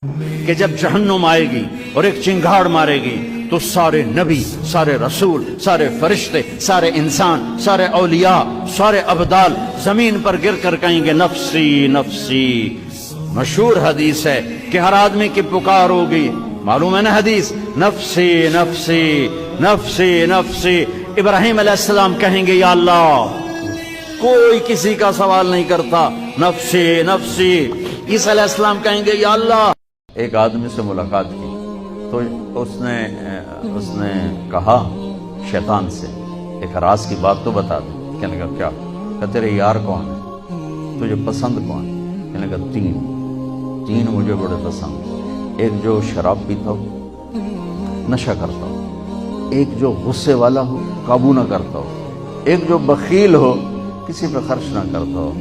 کہ جب جہنم آئے گی اور ایک چنگھاڑ مارے گی تو سارے نبی، سارے رسول، سارے فرشتے، سارے انسان، سارے اولیاء، سارے ابدال زمین پر گر کر کہیں گے نفسی نفسی۔ مشہور حدیث ہے کہ ہر آدمی کی پکار ہوگی، معلوم ہے نا حدیث، نفسی نفسی نفسی نفسی۔ ابراہیم علیہ السلام کہیں گے یا اللہ، کوئی کسی کا سوال نہیں کرتا، نفسی نفسی۔ عیسیٰ علیہ السلام کہیں گے یا اللہ۔ ایک آدمی سے ملاقات کی تو اس نے کہا شیطان سے، ایک راز کی بات تو بتا دے۔ کہنے لگا کیا؟ کہ تیرے یار کون ہے، تجھے پسند کون ہے؟ کہنے لگا تین مجھے بڑے پسند، ایک جو شراب پیتا ہو، نشہ کرتا ہو، ایک جو غصے والا ہو، قابو نہ کرتا ہو، ایک جو بخیل ہو، کسی پہ خرچ نہ کرتا ہو۔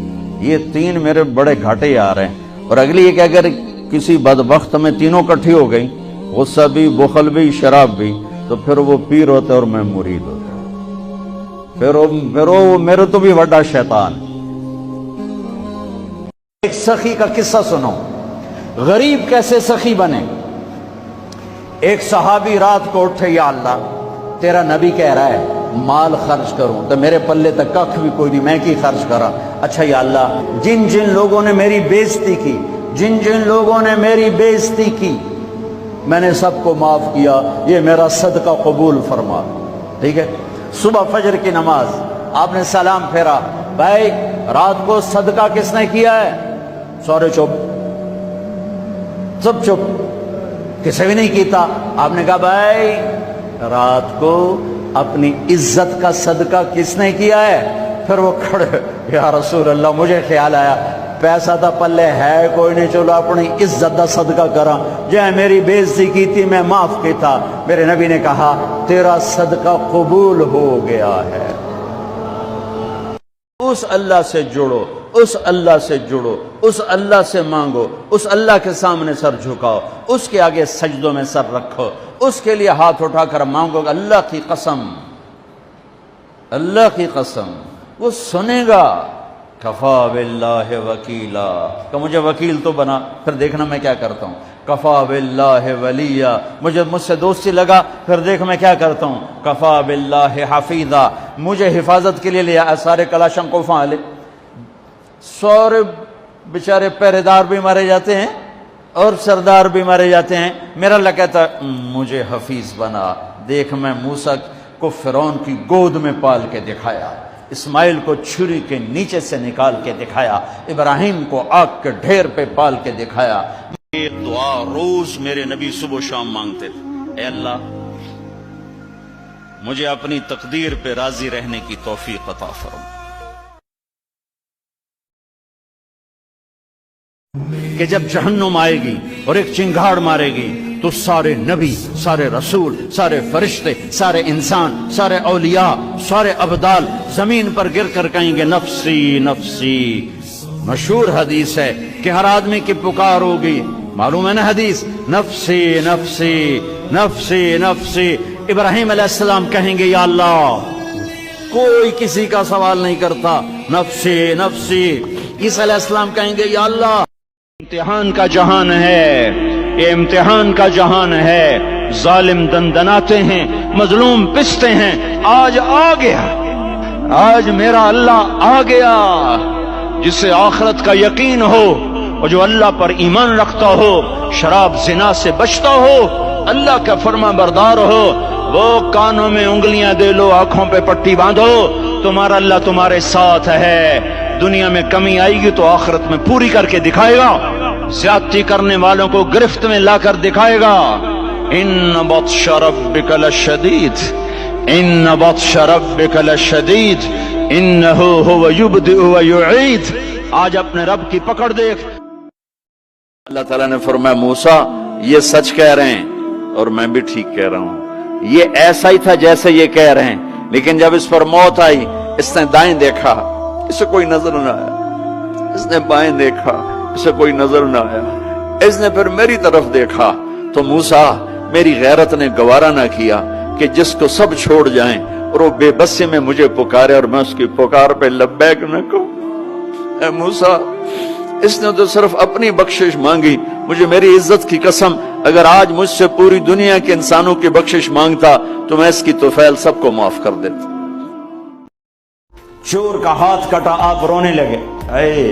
یہ تین میرے بڑے گھاٹے یار ہیں۔ اور اگلی یہ کہ اگر کسی بدبخت میں تینوں کٹھی ہو گئی، غصہ بھی، بخل بھی، شراب بھی، تو پھر وہ پیر ہوتا ہے اور میں مرید ہوتا ہے، پھر وہ میرے تو بھی بڑا شیطان۔ ایک سخی کا قصہ سنو، غریب کیسے سخی بنے۔ ایک صحابی رات کو اٹھے، یا اللہ تیرا نبی کہہ رہا ہے مال خرچ کروں تو میرے پلے تک کخ بھی کوئی نہیں، میں کی خرچ کرا۔ اچھا یا اللہ، جن جن لوگوں نے میری بےزتی کی، جن جن لوگوں نے میری بےزتی کی، میں نے سب کو معاف کیا، یہ میرا صدقہ قبول فرما۔ ٹھیک ہے، صبح فجر کی نماز آپ نے سلام پھیرا، بھائی رات کو صدقہ کس نے کیا ہے؟ سورے چپ، سب چپ، کسی بھی نہیں کیتا۔ آپ نے کہا بھائی رات کو اپنی عزت کا صدقہ کس نے کیا ہے؟ پھر وہ کھڑے، یا رسول اللہ مجھے خیال آیا پیسہ تھا پلے ہے کوئی نہیں، چلو اپنی عزت دا صدقہ کرا، جائے میری بےزتی کی تھی میں معاف کی تھا۔ میرے نبی نے کہا تیرا صدقہ قبول ہو گیا ہے۔ اس اللہ سے جڑو، اس اللہ سے جڑو، اس اللہ سے مانگو، اس اللہ کے سامنے سر جھکاؤ، اس کے آگے سجدوں میں سر رکھو، اس کے لیے ہاتھ اٹھا کر مانگو۔ اللہ کی قسم، اللہ کی قسم وہ سنے گا۔ کفا باللہ وکیلا، کہ مجھے وکیل تو بنا، پھر دیکھنا میں کیا کرتا ہوں۔ کفا باللہ ولیہ، مجھ سے دوستی لگا، پھر دیکھ میں کیا کرتا ہوں۔ کفا باللہ حفیظا، مجھے حفاظت کے لیے لیا، سارے کلاشنکوفاں لے، سورے بیچارے پہرے دار بھی مارے جاتے ہیں اور سردار بھی مارے جاتے ہیں، میرا اللہ کہتا مجھے حفیظ بنا۔ دیکھ میں موسیٰ کو فرعون کی گود میں پال کے دکھایا، اسماعیل کو چھری کے نیچے سے نکال کے دکھایا، ابراہیم کو آگ کے ڈھیر پہ پال کے دکھایا۔ ایک دعا روز میرے نبی صبح و شام مانگتے تھے، اے اللہ مجھے اپنی تقدیر پہ راضی رہنے کی توفیق عطا فرما، کہ جب جہنم آئے گی اور ایک چنگھاڑ مارے گی تو سارے نبی، سارے رسول، سارے فرشتے، سارے انسان، سارے اولیاء، سارے ابدال زمین پر گر کر کہیں گے نفسی نفسی۔ مشہور حدیث ہے کہ ہر آدمی کی پکار ہوگی، معلوم ہے نا حدیث، نفسی نفسی نفسی نفسی۔ ابراہیم علیہ السلام کہیں گے یا اللہ، کوئی کسی کا سوال نہیں کرتا، نفسی نفسی۔ عیسیٰ علیہ السلام کہیں گے یا اللہ، امتحان کا جہان ہے، یہ امتحان کا جہان ہے، ظالم دندناتے ہیں، مظلوم پستے ہیں، آج آ گیا، آج میرا اللہ آ گیا۔ جسے آخرت کا یقین ہو اور جو اللہ پر ایمان رکھتا ہو، شراب زنا سے بچتا ہو، اللہ کا فرما بردار ہو، وہ کانوں میں انگلیاں دے لو، آنکھوں پہ پٹی باندھو، تمہارا اللہ تمہارے ساتھ ہے۔ دنیا میں کمی آئے گی تو آخرت میں پوری کر کے دکھائے گا، زیادتی کرنے والوں کو گرفت میں لا کر دکھائے گا۔ ان بطش ربک لشدید، ان بطش ربک لشدید، انہ هو یبدئ ویعید۔ آج اپنے رب کی پکڑ دیکھ۔ اللہ تعالیٰ نے فرمایا موسیٰ یہ سچ کہہ رہے ہیں اور میں بھی ٹھیک کہہ رہا ہوں، یہ ایسا ہی تھا جیسے یہ کہہ رہے ہیں، لیکن جب اس پر موت آئی اس نے دائیں دیکھا، اسے کوئی نظر نہ آیا، اس نے بائیں دیکھا، اسے کوئی نظر نہ آیا، اس نے پھر میری طرف دیکھا تو موسیٰ میری غیرت نے گوارا نہ کیا کہ جس کو سب چھوڑ جائیں اور وہ بے بسی میں مجھے پکارے اور میں اس کی پکار پہ لبیک نہ کہوں۔ اے موسیٰ اس نے تو صرف اپنی بخشش مانگی. مجھے میری عزت کی قسم اگر آج مجھ سے پوری دنیا کے انسانوں کی بخشش مانگتا تو میں اس کی توفیل سب کو معاف کر دیتا. چور کا ہاتھ کٹا, آپ رونے لگے. اے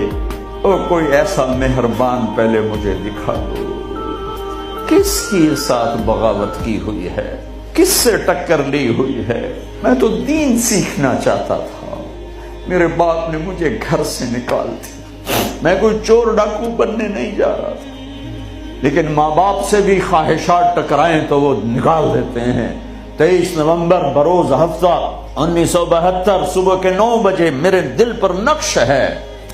او کوئی ایسا مہربان پہلے مجھے دکھا دو, کس کے ساتھ بغاوت کی ہوئی ہے, کس سے ٹکر لی ہوئی ہے. میں تو دین سیکھنا چاہتا تھا, میرے باپ نے مجھے گھر سے نکال دیا. میں کوئی چور ڈاکو بننے نہیں جا رہا تھا, لیکن ماں باپ سے بھی خواہشات ٹکرائیں تو وہ نکال دیتے ہیں. 23 نومبر بروز ہفتہ 1972 صبح کے 9 بجے میرے دل پر نقش ہے.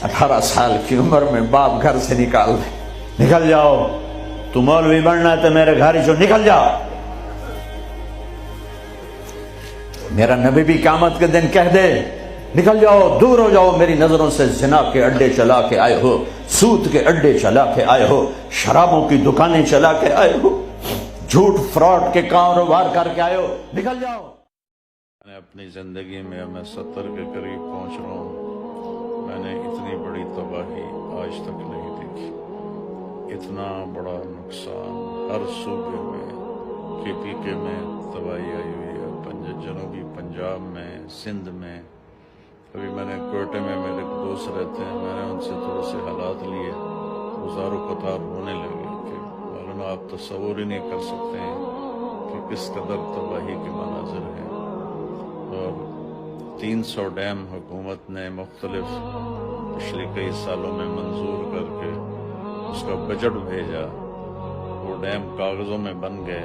18 سال کی عمر میں باپ گھر سے نکال دے. نکل جاؤ, تو مولوی بننا ہے تو میرے گھر سے نکل جاؤ. میرا نبی بھی قیامت کے دن کہہ دے نکل جاؤ, دور ہو جاؤ میری نظروں سے. زنا کے اڈے چلا کے آئے ہو, سود کے اڈے چلا کے آئے ہو, شرابوں کی دکانیں چلا کے آئے ہو, جھوٹ فراڈ کے کاروبار کر کے آئے ہو, نکل جاؤ. میں اپنی زندگی میں 70 کے قریب پہنچ رہا ہوں. میں نے اتنی بڑی تباہی آج تک نہیں دیکھی. اتنا بڑا نقصان ہر صوبے میں, KPK میں تباہی آئی ہوئی ہے, جنوبی پنجاب میں, سندھ میں. ابھی میں نے کوئٹے میں میرے دوست رہتے ہیں, میں نے ان سے تھوڑے سے حالات لیے. گزارو قطار ہونے لگے کہ مولانا آپ تصور ہی نہیں کر سکتے ہیں کہ کس قدر تباہی کے مناظر ہیں. اور 300 ڈیم حکومت نے مختلف پچھلے کئی سالوں میں منظور کر کے اس کا بجٹ بھیجا. وہ ڈیم کاغذوں میں بن گئے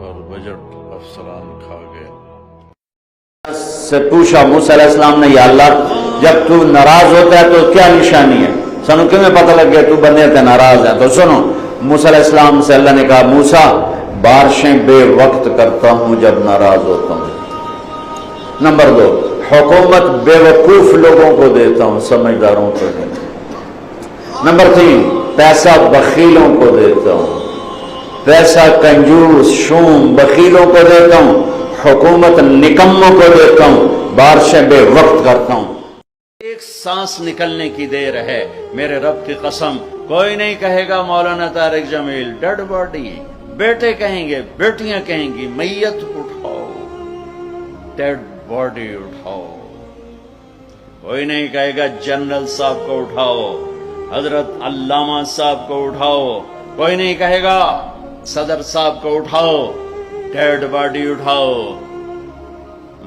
اور بجٹ افسران کھا گئے. سے پوچھا موسیٰ علیہ السلام نے, یا اللہ جب تو ناراض ہوتا ہے تو کیا نشانی ہے, سنو کیوں میں پتہ لگ گیا تو بندے تے ناراض ہے. تو سنو, موسیٰ علیہ السلام سے اللہ نے کہا موسیٰ بارشیں بے وقت کرتا ہوں جب ناراض ہوتا ہوں. نمبر 2, حکومت بے وقوف لوگوں کو دیتا ہوں, سمجھداروں کو دیتا ہوں. نمبر 3, پیسہ بخیلوں کو دیتا ہوں, پیسہ کنجوس شوم بخیلوں کو دیتا ہوں, حکومت نکموں کو دیتا ہوں, بارشیں بے وقت کرتا ہوں. ایک سانس نکلنے کی دیر ہے, میرے رب کی قسم کوئی نہیں کہے گا مولانا طارق جمیل ڈیڈ باڈی. بیٹے کہیں گے, بیٹیاں کہیں گی میت اٹھاؤ, ڈیڈ باڈی اٹھاؤ. کوئی نہیں کہے گا جنرل صاحب کو اٹھاؤ, حضرت علامہ صاحب کو اٹھاؤ. کوئی نہیں کہے گا صدر صاحب کو اٹھاؤ, ڈیڈ باڈی اٹھاؤ.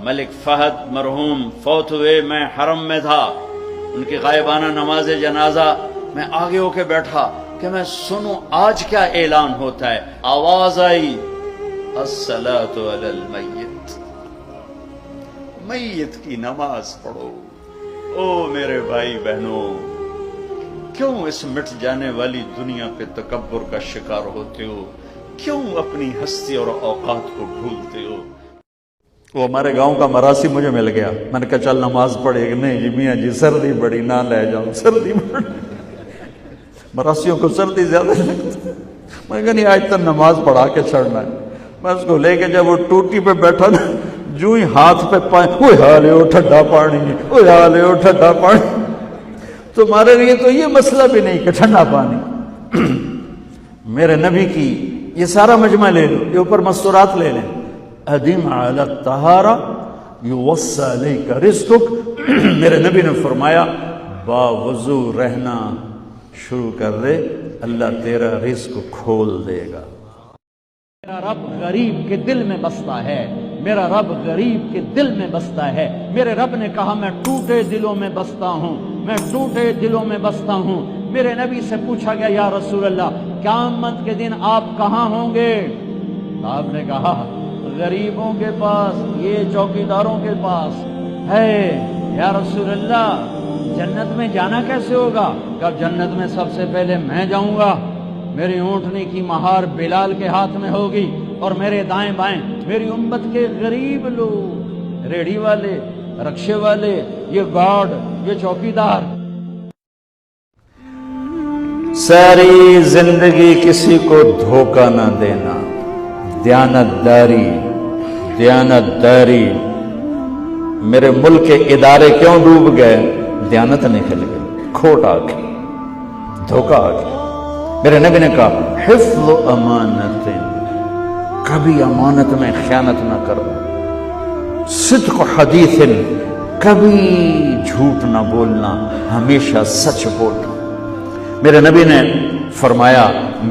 ملک فہد مرحوم فوت ہوئے, میں حرم میں تھا, ان کی غائبانہ نماز جنازہ میں آگے ہو کے بیٹھا کہ میں سنوں آج کیا اعلان ہوتا ہے. آواز آئی الصلاۃ علی المیت, میت کی نماز پڑھو. او میرے بھائی بہنوں, کیوں اس مٹ جانے والی دنیا پہ تکبر کا شکار ہوتے ہو, کیوں اپنی ہستی اور اوقات کو بھولتے ہو. وہ ہمارے گاؤں کا مراسی مجھے مل گیا, میں نے کہا چل نماز پڑھے. نہیں جی میاں جی سردی بڑی, نہ لے جاؤ سردی بڑی. مراسیوں کو سردی زیادہ لگتی. میں کہا نہیں آج تک نماز پڑھا کے چھڑنا ہے. میں اس کو لے کے جب وہ ٹوٹی پہ بیٹھا نا, جو ہی ہاتھ پہ پائے, اوہ حالے ہو ٹھنڈا پانی, اوہ حالے ہو ٹھنڈا پانی. تمہارے لیے تو یہ مسئلہ بھی نہیں کہ ٹھنڈا پانی. میرے نبی کی یہ سارا مجمع لے لو, یہ اوپر مستورات لے لیں. ادم علی الطہارہ یوصى الیک رزقک. میرے نبی نے فرمایا باوضو رہنا شروع کر دے, اللہ تیرا رزق کھول دے گا. میرا رب غریب کے دل میں بستا ہے, میرا رب غریب کے دل میں بستا ہے. میرے رب نے کہا میں ٹوٹے دلوں میں بستا ہوں, میں ٹوٹے دلوں میں بستا ہوں. میرے نبی سے پوچھا گیا یا رسول اللہ قیامت کے دن آپ کہاں ہوں گے؟ آپ نے کہا غریبوں کے پاس, یہ چوکیداروں کے پاس ہے. یا رسول اللہ جنت میں جانا کیسے ہوگا؟ کہ جنت میں سب سے پہلے میں جاؤں گا, میری اونٹنی کی مہار بلال کے ہاتھ میں ہوگی, اور میرے دائیں بائیں میری امت کے غریب لوگ, ریڑھی والے, رکشے والے, یہ گارڈ, یہ چوکیدار. ساری زندگی کسی کو دھوکہ نہ دینا, دیانت داری, دیانت داری. میرے ملک کے ادارے کیوں ڈوب گئے؟ دیانت نکل گئی, کھوٹ آ گئی. دھوکہ آ گیا۔ میرے نبی نے کہا حفظ امانت، کبھی امانت میں خیانت نہ کرنا، صدق حدیث، کبھی جھوٹ نہ بولنا، ہمیشہ سچ بولنا۔ میرے نبی نے فرمایا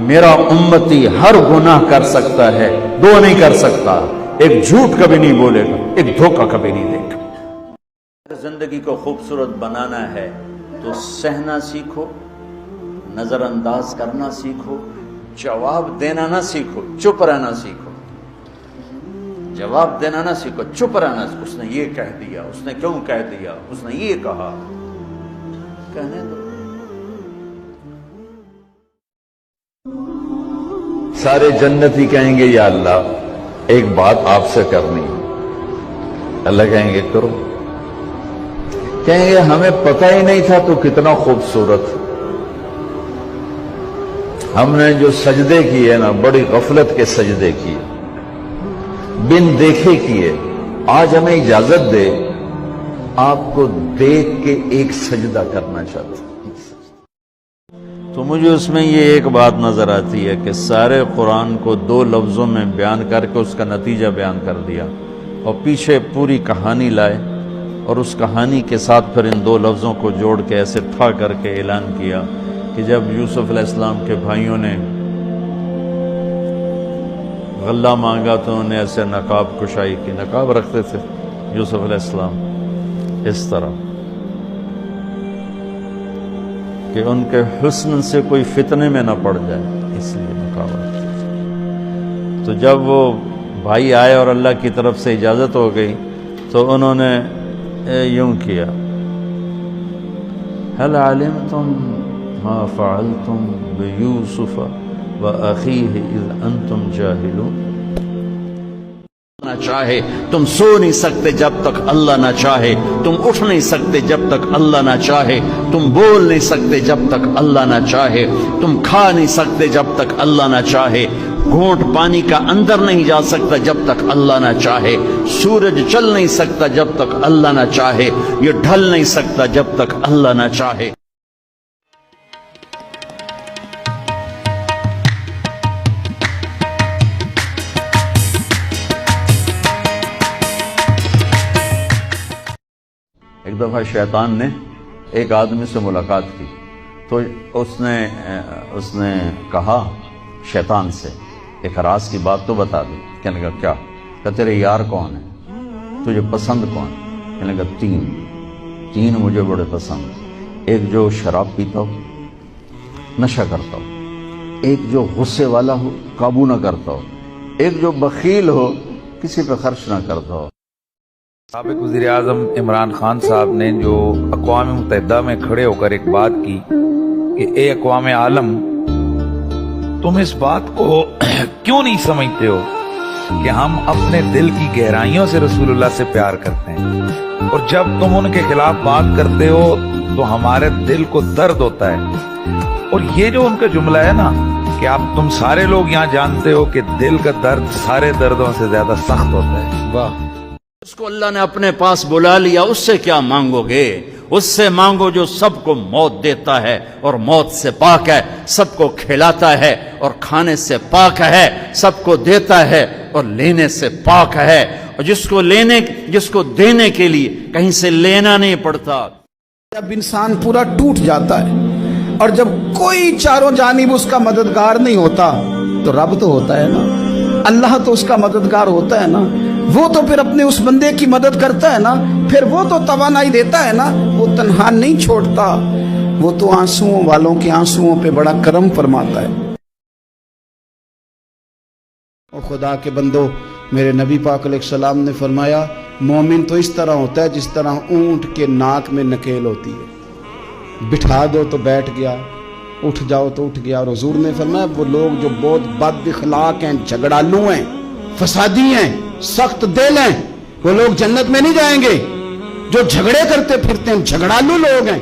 میرا امتی ہر گناہ کر سکتا ہے، دو نہیں کر سکتا، ایک جھوٹ کبھی نہیں بولے گا، ایک دھوکہ کبھی نہیں دے گا۔ زندگی کو خوبصورت بنانا ہے تو سہنا سیکھو، نظر انداز کرنا سیکھو، جواب دینا نہ سیکھو، چپ رہنا سیکھو۔ جواب دینا نہ سیکھو، چپ رہنا۔ اس نے یہ کہہ دیا، اس نے کیوں کہہ دیا، اس نے یہ کہا، کہنے دو۔ سارے جنتی کہیں گے یا اللہ ایک بات آپ سے کرنی ہے۔ اللہ کہیں گے کرو۔ کہیں گے ہمیں پتہ ہی نہیں تھا تو کتنا خوبصورت، ہم نے جو سجدے کیے نا بڑی غفلت کے سجدے کیے، بن دیکھے کیے، آج ہمیں اجازت دے آپ کو دیکھ کے ایک سجدہ کرنا چاہتا ہوں۔ تو مجھے اس میں یہ ایک بات نظر آتی ہے کہ سارے قرآن کو دو لفظوں میں بیان کر کے اس کا نتیجہ بیان کر دیا، اور پیچھے پوری کہانی لائے، اور اس کہانی کے ساتھ پھر ان دو لفظوں کو جوڑ کے ایسے ٹھا کر کے اعلان کیا کہ جب یوسف علیہ السلام کے بھائیوں نے غلہ مانگا تو انہوں نے ایسے نقاب کشائی کی، نقاب رکھتے تھے یوسف علیہ السلام اس طرح کہ ان کے حسن سے کوئی فتنے میں نہ پڑ جائے، اس لیے نقاب رکھتے تھے۔ تو جب وہ بھائی آئے اور اللہ کی طرف سے اجازت ہو گئی تو انہوں نے یوں کیا هل علمتم ما فعلتم بيوسف وأخيه إذ أنتم جاهلون۔ نہ چاہے تم سو نہیں سکتے جب تک اللہ نہ چاہے، تم اٹھ نہیں سکتے جب تک اللہ نہ چاہے، تم بول نہیں سکتے جب تک اللہ نہ چاہے، تم کھا نہیں سکتے جب تک اللہ نہ چاہے، گھونٹ پانی کا اندر نہیں جا سکتا جب تک اللہ نہ چاہے، سورج چل نہیں سکتا جب تک اللہ نہ چاہے، یہ ڈھل نہیں سکتا جب تک اللہ نہ چاہے۔ ایک دفعہ شیطان نے ایک آدمی سے ملاقات کی تو اس نے کہا شیطان سے ایک راز کی بات تو بتا دی۔ کہنے لگا کیا؟ کہ تیرے یار کون ہیں، تجھے پسند کون؟ کہنے لگا تین مجھے بڑے پسند، ایک جو شراب پیتا ہو، نشہ کرتا ہو، ایک جو غصے والا ہو، قابو نہ کرتا ہو، ایک جو بخیل ہو، کسی پہ خرچ نہ کرتا ہو۔ سابق وزیر اعظم عمران خان صاحب نے جو اقوام متحدہ میں کھڑے ہو کر ایک بات کی کہ اے اقوام عالم، تم اس بات کو کیوں نہیں سمجھتے ہو کہ ہم اپنے دل کی گہرائیوں سے رسول اللہ سے پیار کرتے ہیں، اور جب تم ان کے خلاف بات کرتے ہو تو ہمارے دل کو درد ہوتا ہے۔ اور یہ جو ان کا جملہ ہے نا کہ تم سارے لوگ یہاں جانتے ہو کہ دل کا درد سارے دردوں سے زیادہ سخت ہوتا ہے۔ واہ! اس کو اللہ نے اپنے پاس بلا لیا، اس سے کیا مانگو گے؟ اس سے مانگو جو سب کو موت دیتا ہے اور موت سے پاک ہے، سب کو کھلاتا ہے اور کھانے سے پاک ہے، سب کو دیتا ہے اور لینے سے پاک ہے، اور جس کو دینے کے لیے کہیں سے لینا نہیں پڑتا۔ جب انسان پورا ٹوٹ جاتا ہے اور جب کوئی چاروں جانب اس کا مددگار نہیں ہوتا تو رب تو ہوتا ہے نا، اللہ تو اس کا مددگار ہوتا ہے نا، وہ تو پھر اپنے اس بندے کی مدد کرتا ہے نا، پھر وہ تو توانائی دیتا ہے نا، وہ تنہا نہیں چھوڑتا، وہ تو آنسوؤں والوں کے آنسوؤں پہ بڑا کرم فرماتا ہے۔ اور خدا کے بندو، میرے نبی پاک علیہ السلام نے فرمایا مومن تو اس طرح ہوتا ہے جس طرح اونٹ کے ناک میں نکیل ہوتی ہے، بٹھا دو تو بیٹھ گیا، اٹھ جاؤ تو اٹھ گیا۔ اور حضور نے فرمایا وہ لوگ جو بہت بد اخلاق ہیں، جھگڑالو ہیں، فسادی ہیں، سخت دل ہیں، وہ لوگ جنت میں نہیں جائیں گے۔ جو جھگڑے کرتے پھرتے ہیں، جھگڑالو لوگ ہیں،